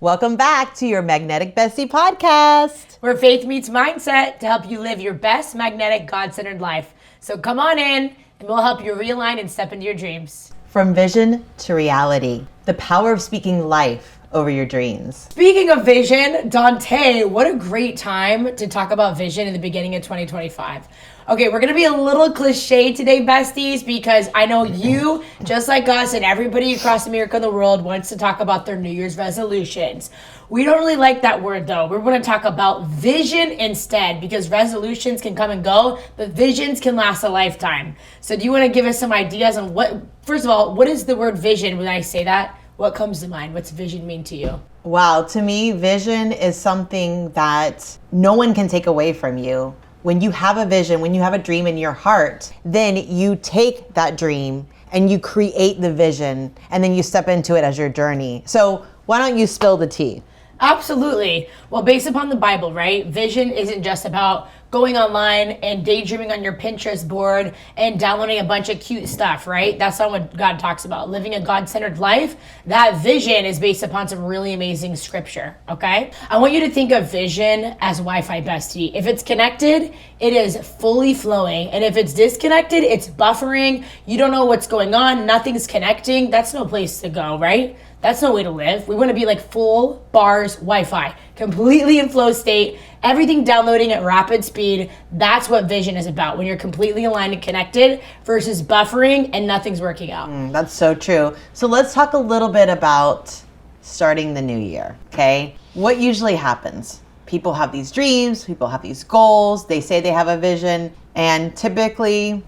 Welcome back to Your Magnetic Bestie podcast, where faith meets mindset to help you live your best magnetic, God-centered life. So come on in and we'll help you realign and step into your dreams. From vision to reality, the power of speaking life over your dreams. Speaking of vision, Dante, what a great time to talk about vision in the beginning of 2025. Okay, we're going to be a little cliche today, besties, because I know you, just like us and everybody across America and the world, wants to talk about their New Year's resolutions. We don't really like that word, though. We're going to talk about vision instead, because resolutions can come and go, but visions can last a lifetime. So do you want to give us some ideas on first of all, what is the word vision when I say that? What comes to mind? What's vision mean to you? Wow, to me, vision is something that no one can take away from you. When you have a vision, when you have a dream in your heart, then you take that dream and you create the vision and then you step into it as your journey. So why don't you spill the tea? Absolutely. Well, based upon the Bible, right? Vision isn't just about going online and daydreaming on your Pinterest board and downloading a bunch of cute stuff, right? That's not what God talks about. Living a God-centered life, that vision is based upon some really amazing scripture, okay? I want you to think of vision as Wi-Fi, bestie. If it's connected, it is fully flowing. And if it's disconnected, it's buffering. You don't know what's going on. Nothing's connecting. That's no place to go, right? That's no way to live. We want to be like full bars Wi-Fi, completely in flow state, everything downloading at rapid speed. That's what vision is about, when you're completely aligned and connected versus buffering and nothing's working out. That's so true. So let's talk a little bit about starting the new year, okay? What usually happens? People have these dreams, people have these goals, they say they have a vision, and typically,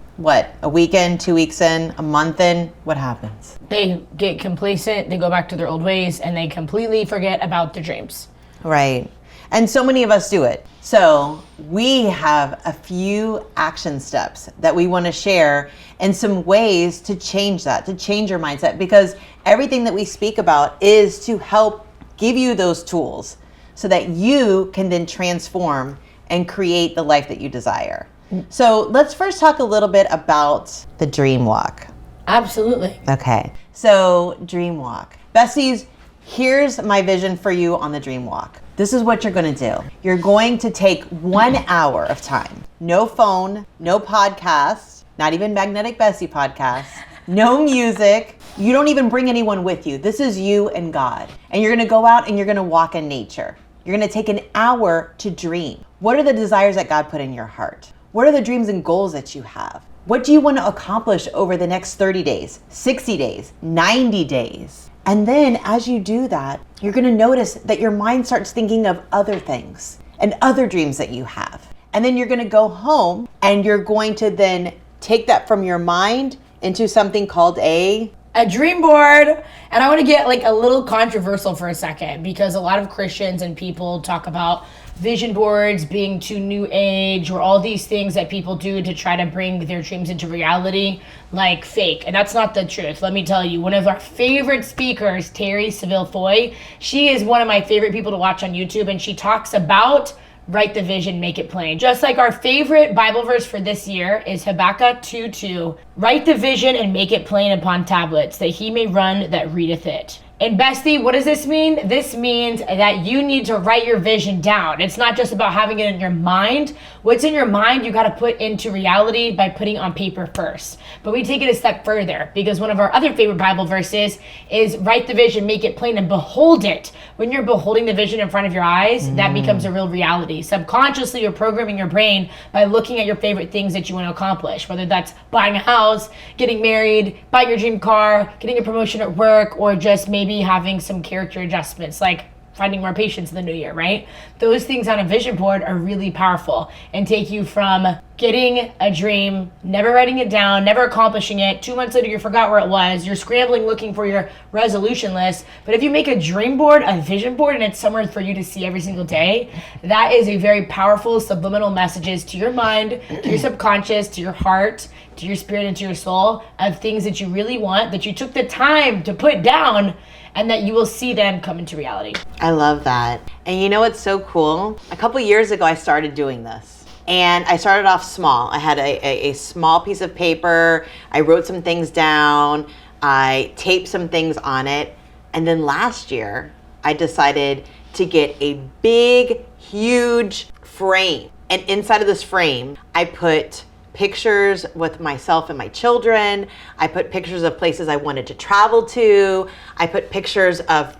a week in, 2 weeks in, a month in, what happens? They get complacent, they go back to their old ways, and they completely forget about their dreams. Right. And so many of us do it. So we have a few action steps that we want to share and some ways to change that, to change your mindset, because everything that we speak about is to help give you those tools so that you can then transform and create the life that you desire. So let's first talk a little bit about the dream walk. Absolutely. Okay, so dream walk. Besties, here's my vision for you on the dream walk. This is what you're gonna do. You're going to take 1 hour of time. No phone, no podcast, not even Magnetic Bestie podcast, no music. You don't even bring anyone with you. This is you and God. And you're gonna go out and you're gonna walk in nature. You're gonna take an hour to dream. What are the desires that God put in your heart? What are the dreams and goals that you have? What do you want to accomplish over the next 30 days, 60 days, 90 days? And then as you do that, you're going to notice that your mind starts thinking of other things and other dreams that you have. And then you're going to go home and you're going to then take that from your mind into something called a dream board. And I want to get a little controversial for a second, because a lot of Christians and people talk about vision boards being too new age, or all these things that people do to try to bring their dreams into reality, like fake. And that's not the truth. Let me tell you, one of our favorite speakers, Terry Seville Foy, she is one of my favorite people to watch on YouTube, and she talks about write the vision, make it plain. Just like our favorite Bible verse for this year is Habakkuk 2:2. Write the vision and make it plain upon tablets, that he may run that readeth it. And bestie, what does this mean? This means that you need to write your vision down. It's not just about having it in your mind. What's in your mind, you got to put into reality by putting on paper first. But we take it a step further, because one of our other favorite Bible verses is write the vision, make it plain, and behold it. When you're beholding the vision in front of your eyes, that becomes a real reality. Subconsciously, you're programming your brain by looking at your favorite things that you want to accomplish, whether that's buying a house, getting married, buying your dream car, getting a promotion at work, or just maybe having some character adjustments, like finding more patience in the new year, right? Those things on a vision board are really powerful and take you from getting a dream, never writing it down, never accomplishing it. 2 months later, you forgot where it was. You're scrambling looking for your resolution list. But if you make a dream board, a vision board, and it's somewhere for you to see every single day, that is a very powerful subliminal messages to your mind, to your subconscious, to your heart, to your spirit, and to your soul of things that you really want, that you took the time to put down, and that you will see them come into reality. I love that. And you know what's so cool? A couple years ago, I started doing this. And I started off small. I had a small piece of paper. I wrote some things down. I taped some things on it. And then last year, I decided to get a big, huge frame. And inside of this frame, I put pictures with myself and my children. I put pictures of places I wanted to travel to. I put pictures of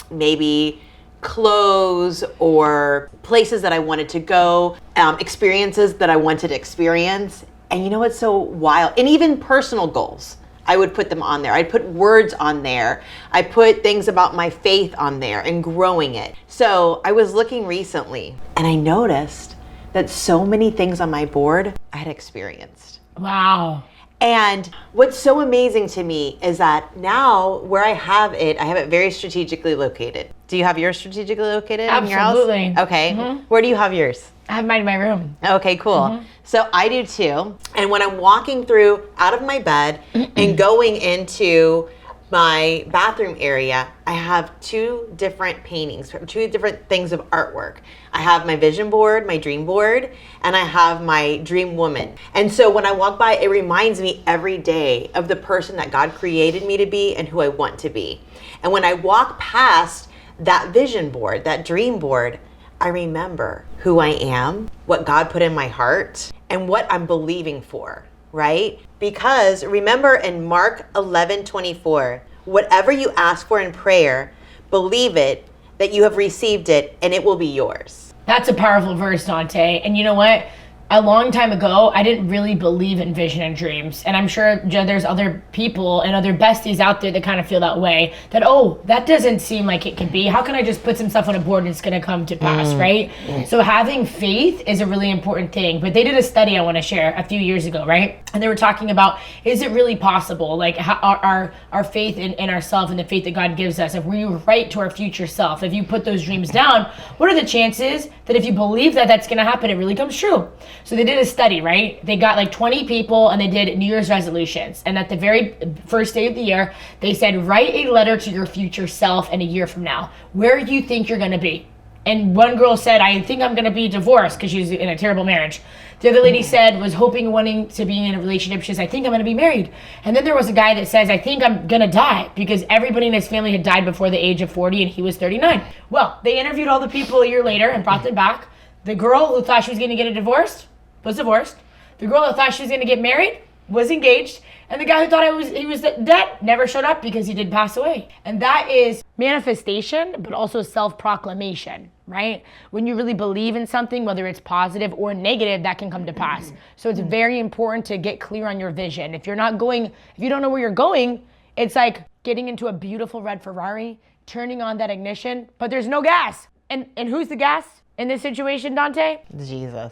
maybe clothes or places that I wanted to go, experiences that I wanted to experience. And you know what's so wild? And even personal goals, I would put them on there. I'd put words on there. I put things about my faith on there and growing it. So I was looking recently and I noticed that so many things on my board I had experienced. Wow. And what's so amazing to me is that now where I have it very strategically located. Do you have yours strategically located in your house? Absolutely. Okay. Mm-hmm. Where do you have yours? I have mine in my room. Okay, cool. So I do too. And when I'm walking through out of my bed and going into my bathroom area, I have two different paintings, two different things of artwork. I have my vision board, my dream board, and I have my dream woman. And so when I walk by, it reminds me every day of the person that God created me to be and who I want to be. And when I walk past that vision board, that dream board, I remember who I am, what God put in my heart, and what I'm believing for, right? Because remember in Mark 11:24, whatever you ask for in prayer, believe it, that you have received it, and it will be yours. That's a powerful verse, Dante. And you know what? A long time ago, I didn't really believe in vision and dreams. And I'm sure there's other people and other besties out there that kind of feel that way. That, oh, that doesn't seem like it could be. How can I just put some stuff on a board and it's going to come to pass, right? So having faith is a really important thing. But they did a study I want to share a few years ago, right? And they were talking about, is it really possible? Like how, our faith in ourselves and the faith that God gives us, if we write to our future self, if you put those dreams down, what are the chances that if you believe that that's going to happen, it really comes true? So they did a study, right? They got like 20 people and they did New Year's resolutions. And at the very first day of the year, they said, write a letter to your future self in a year from now. Where do you think you're going to be? And one girl said, I think I'm going to be divorced because she's in a terrible marriage. The other lady said, was wanting to be in a relationship. She says, I think I'm going to be married. And then there was a guy that says, I think I'm going to die because everybody in his family had died before the age of 40 and he was 39. Well, they interviewed all the people a year later and brought them back. The girl who thought she was going to get a divorce was divorced. The girl who thought she was going to get married was engaged. And the guy who thought he was dead never showed up because he did pass away. And that is manifestation, but also self-proclamation, right? When you really believe in something, whether it's positive or negative, that can come to pass. So it's very important to get clear on your vision. If you don't know where you're going, it's like getting into a beautiful red Ferrari, turning on that ignition, but there's no gas. And who's the gas? In this situation, Dante? Jesus.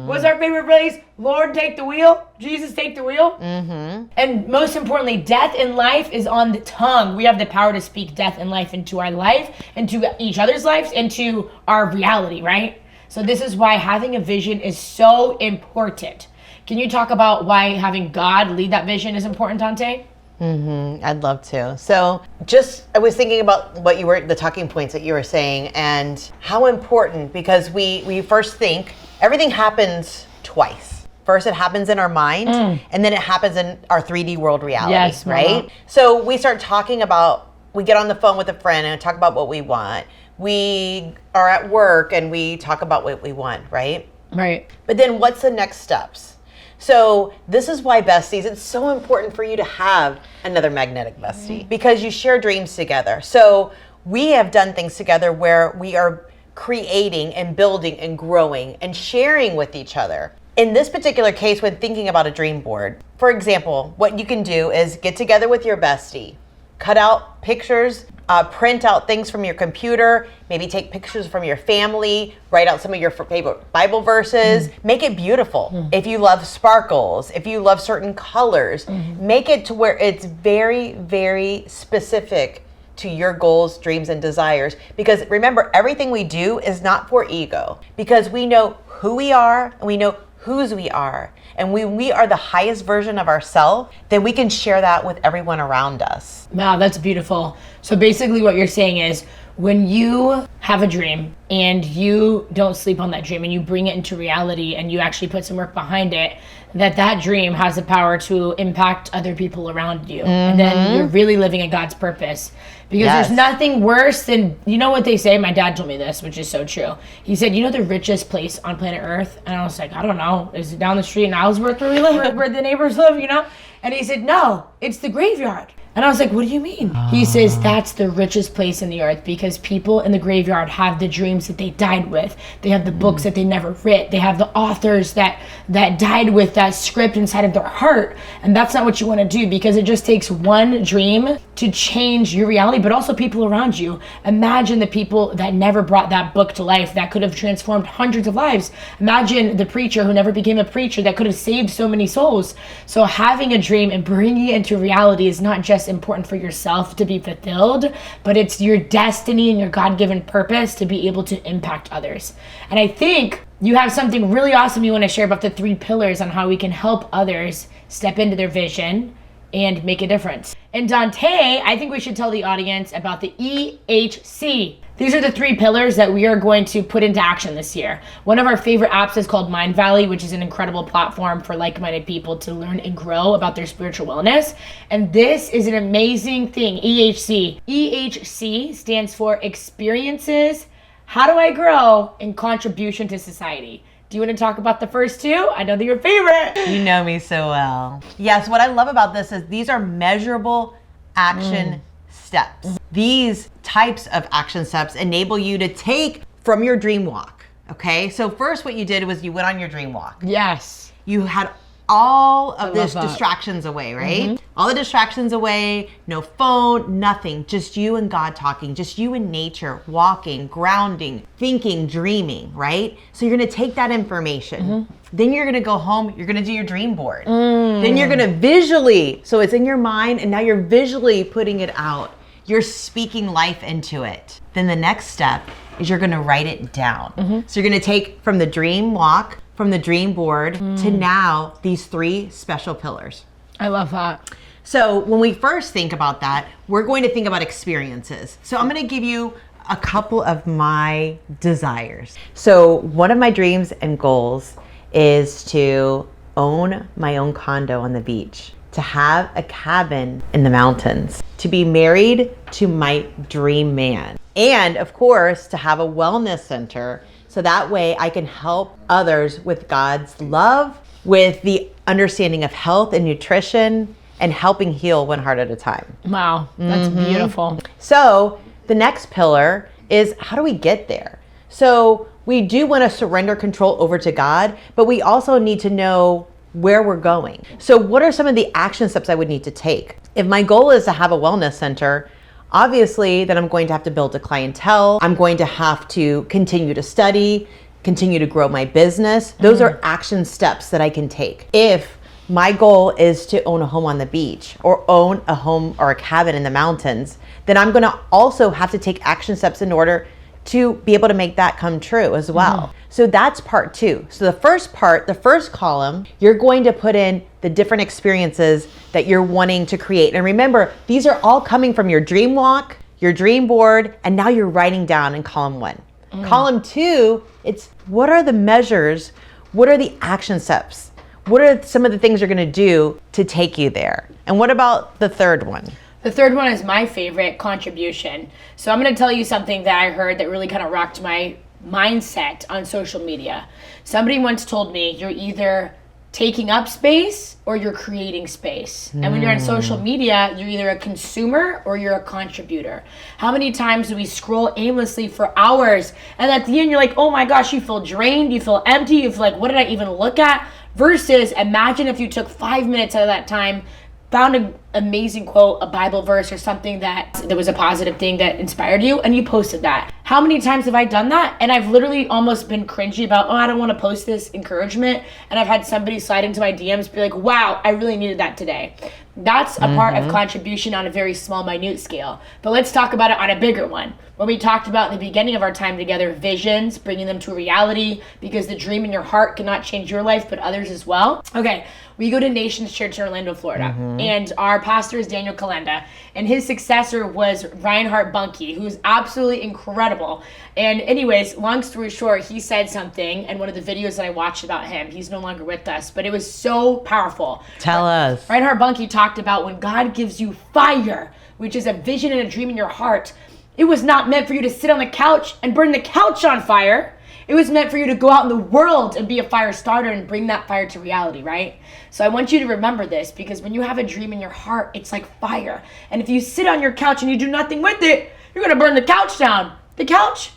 What's our favorite phrase? Lord, take the wheel. Jesus, take the wheel. And most importantly, death and life is on the tongue. We have the power to speak death and life into our life, into each other's lives, into our reality, right? So this is why having a vision is so important. Can you talk about why having God lead that vision is important, Dante? I'd love to. So I was thinking about the talking points that you were saying and how important, because we first think everything happens twice. First it happens in our mind and then it happens in our 3D world reality, yes, right? So we start talking about, we get on the phone with a friend and talk about what we want. We are at work and we talk about what we want, right? Right. But then what's the next steps? So this is why, besties, it's so important for you to have another magnetic bestie because you share dreams together. So we have done things together where we are creating and building and growing and sharing with each other. In this particular case, when thinking about a dream board, for example, what you can do is get together with your bestie, cut out pictures, print out things from your computer, maybe take pictures from your family, write out some of your favorite Bible verses, make it beautiful. If you love sparkles, if you love certain colors, make it to where it's very, very specific to your goals, dreams, and desires. Because remember, everything we do is not for ego, because we know who we are and we know whose we are. And when we are the highest version of ourselves, then we can share that with everyone around us. Wow, that's beautiful. So basically what you're saying is when you have a dream and you don't sleep on that dream and you bring it into reality and you actually put some work behind it, that dream has the power to impact other people around you. And then you're really living in God's purpose. Because there's nothing worse than, you know what they say? My dad told me this, which is so true. He said, you know the richest place on planet Earth? And I was like, I don't know. Is it down the street in Ellsworth where we live, where the neighbors live, you know? And he said, no, it's the graveyard. And I was like, what do you mean? He says that's the richest place in the earth because people in the graveyard have the dreams that they died with. They have the books that they never writ. They have the authors that died with that script inside of their heart. And that's not what you want to do because it just takes one dream to change your reality, but also people around you. Imagine the people that never brought that book to life that could have transformed hundreds of lives. Imagine the preacher who never became a preacher that could have saved so many souls. So having a dream and bringing it into reality is not just important for yourself to be fulfilled, but it's your destiny and your God-given purpose to be able to impact others. And I think you have something really awesome you want to share about the 3 pillars on how we can help others step into their vision and make a difference. And Dante, I think we should tell the audience about the EHC. These are the 3 pillars that we are going to put into action this year. One of our favorite apps is called Mind Valley, which is an incredible platform for like-minded people to learn and grow about their spiritual wellness. And this is an amazing thing, EHC. EHC stands for Experiences, How Do I Grow, and Contribution to Society. Do you want to talk about the first 2? I know they're your favorite. You know me so well. Yes, what I love about this is these are measurable action steps. These types of action steps enable you to take from your dream walk. Okay, so first what you did was you went on your dream walk. Yes. You had all of these distractions away, right? All the distractions away, no phone, nothing, just you and God talking, just you and nature, walking, grounding, thinking, dreaming, right? So you're gonna take that information. Then you're gonna go home, you're gonna do your dream board. Then you're gonna visually, so it's in your mind and now you're visually putting it out. You're speaking life into it. Then the next step is you're gonna write it down. So you're gonna take from the dream walk, from the dream board to now these 3 special pillars. I love that. So when we first think about that, we're going to think about experiences. So I'm going to give you a couple of my desires. So one of my dreams and goals is to own my own condo on the beach, to have a cabin in the mountains, to be married to my dream man, and of course, to have a wellness center so that way I can help others with God's love, with the understanding of health and nutrition, and helping heal one heart at a time. Wow, that's beautiful. So the next pillar is how do we get there? So we do want to surrender control over to God, but we also need to know where we're going. So what are some of the action steps I would need to take? If my goal is to have a wellness center, obviously, then I'm going to have to build a clientele. I'm going to have to continue to study, continue to grow my business. Those are action steps that I can take. If my goal is to own a home on the beach or own a home or a cabin in the mountains, then I'm going to also have to take action steps in order to be able to make that come true as well. So that's part 2. So the first part, the first column, you're going to put in the different experiences that you're wanting to create. And remember, these are all coming from your dream walk, your dream board, and now you're writing down in column 1. Column 2, it's what are the measures? What are the action steps? What are some of the things you're going to do to take you there? And what about the third one? The third one is my favorite, contribution. So I'm going to tell you something that I heard that really kind of rocked my mindset on social media. Somebody once told me, you're either taking up space or you're creating space. And when you're on social media, you're either a consumer or you're a contributor. How many times do we scroll aimlessly for hours and at the end you're like, oh my gosh, you feel drained, you feel empty, you feel like, what did I even look at? Versus imagine if you took 5 minutes out of that time, found an amazing quote, a Bible verse or something that was a positive thing that inspired you, and you posted that. How many times have I done that? And I've literally almost been cringy about, I don't want to post this encouragement. And I've had somebody slide into my DMs be like, wow, I really needed that today. That's a part of contribution on a very small, minute scale. But let's talk about it on a bigger one. When we talked about in the beginning of our time together, visions, bringing them to reality, because the dream in your heart cannot change your life, but others as well. Okay, we go to Nations Church in Orlando, Florida, and our pastor is Daniel Kalenda, and his successor was Reinhard Bunke, who's absolutely incredible. And anyways, long story short, he said something in one of the videos that I watched about him. He's no longer with us, but it was so powerful. Tell us. Reinhard Bunke talked about when God gives you fire, which is a vision and a dream in your heart, it was not meant for you to sit on the couch and burn the couch on fire. It was meant for you to go out in the world and be a fire starter and bring that fire to reality, right? So I want you to remember this, because when you have a dream in your heart, it's like fire. And if you sit on your couch and you do nothing with it, you're going to burn the couch down. The couch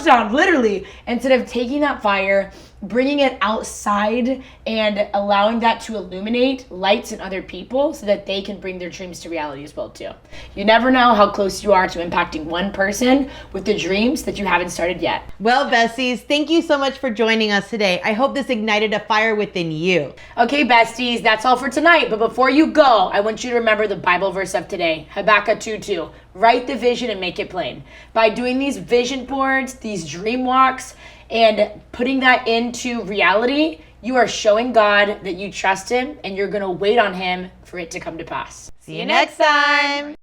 down, literally. Instead of taking that fire, bringing it outside and allowing that to illuminate lights in other people so that they can bring their dreams to reality as well too. You never know how close you are to impacting one person with the dreams that you haven't started yet. Well, besties, thank you so much for joining us today. I hope this ignited a fire within you. Okay, besties, that's all for tonight. But before you go, I want you to remember the Bible verse of today, Habakkuk 2:2. Write the vision and make it plain. By doing these vision boards, these dream walks, and putting that into reality, you are showing God that you trust him and you're going to wait on him for it to come to pass. See you next time.